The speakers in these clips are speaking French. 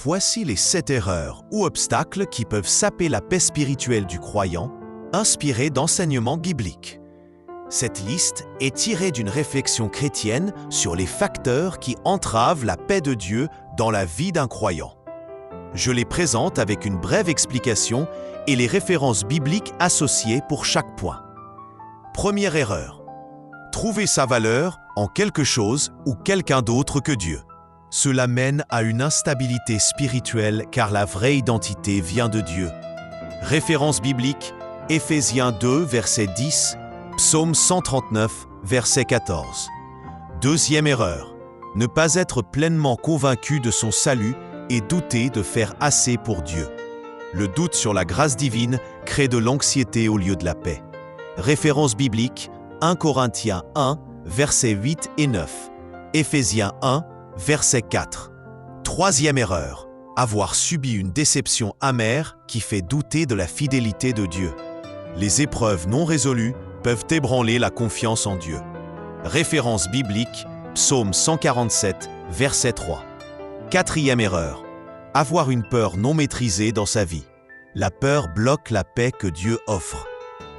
Voici les 7 erreurs ou obstacles qui peuvent saper la paix spirituelle du croyant, inspirés d'enseignements bibliques. Cette liste est tirée d'une réflexion chrétienne sur les facteurs qui entravent la paix de Dieu dans la vie d'un croyant. Je les présente avec une brève explication et les références bibliques associées pour chaque point. Première erreur. Trouver sa valeur en quelque chose ou quelqu'un d'autre que Dieu. Cela mène à une instabilité spirituelle car la vraie identité vient de Dieu. Référence biblique, Éphésiens 2, verset 10, Psaume 139, verset 14. Deuxième erreur, ne pas être pleinement convaincu de son salut et douter de faire assez pour Dieu. Le doute sur la grâce divine crée de l'anxiété au lieu de la paix. Référence biblique, 1 Corinthiens 1, versets 8 et 9, Éphésiens 1, verset 4. Troisième erreur, avoir subi une déception amère qui fait douter de la fidélité de Dieu. Les épreuves non résolues peuvent ébranler la confiance en Dieu. Référence biblique, Psaume 147, verset 3. Quatrième erreur, avoir une peur non maîtrisée dans sa vie. La peur bloque la paix que Dieu offre.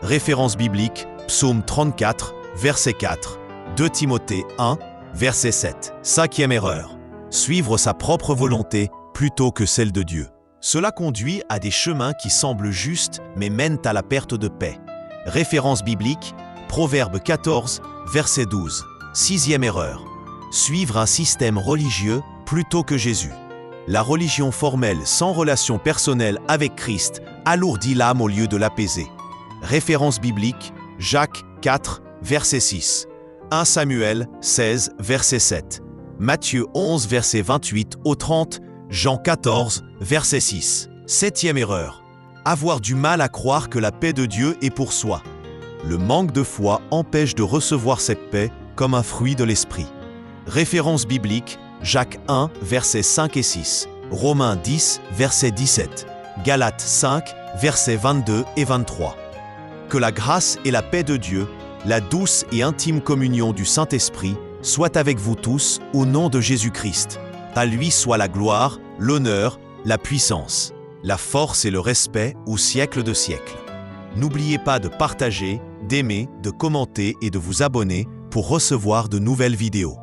Référence biblique, Psaume 34, verset 4, 2 Timothée 1, verset 7. Cinquième erreur, suivre sa propre volonté plutôt que celle de Dieu. Cela conduit à des chemins qui semblent justes mais mènent à la perte de paix. Référence biblique, Proverbe 14, verset 12. Sixième erreur, suivre un système religieux plutôt que Jésus. La religion formelle sans relation personnelle avec Christ alourdit l'âme au lieu de l'apaiser. Référence biblique, Jacques 4, verset 6. 1 Samuel 16, verset 7. Matthieu 11, verset 28 au 30. Jean 14, verset 6. Septième erreur, avoir du mal à croire que la paix de Dieu est pour soi. Le manque de foi empêche de recevoir cette paix comme un fruit de l'esprit. Référence biblique, Jacques 1, versets 5 et 6, Romains 10, verset 17, Galates 5, versets 22 et 23. Que la grâce et la paix de Dieu, la douce et intime communion du Saint-Esprit, soient avec vous tous au nom de Jésus-Christ. À lui soit la gloire, l'honneur, la puissance, la force et le respect au siècle de siècles. N'oubliez pas de partager, d'aimer, de commenter et de vous abonner pour recevoir de nouvelles vidéos.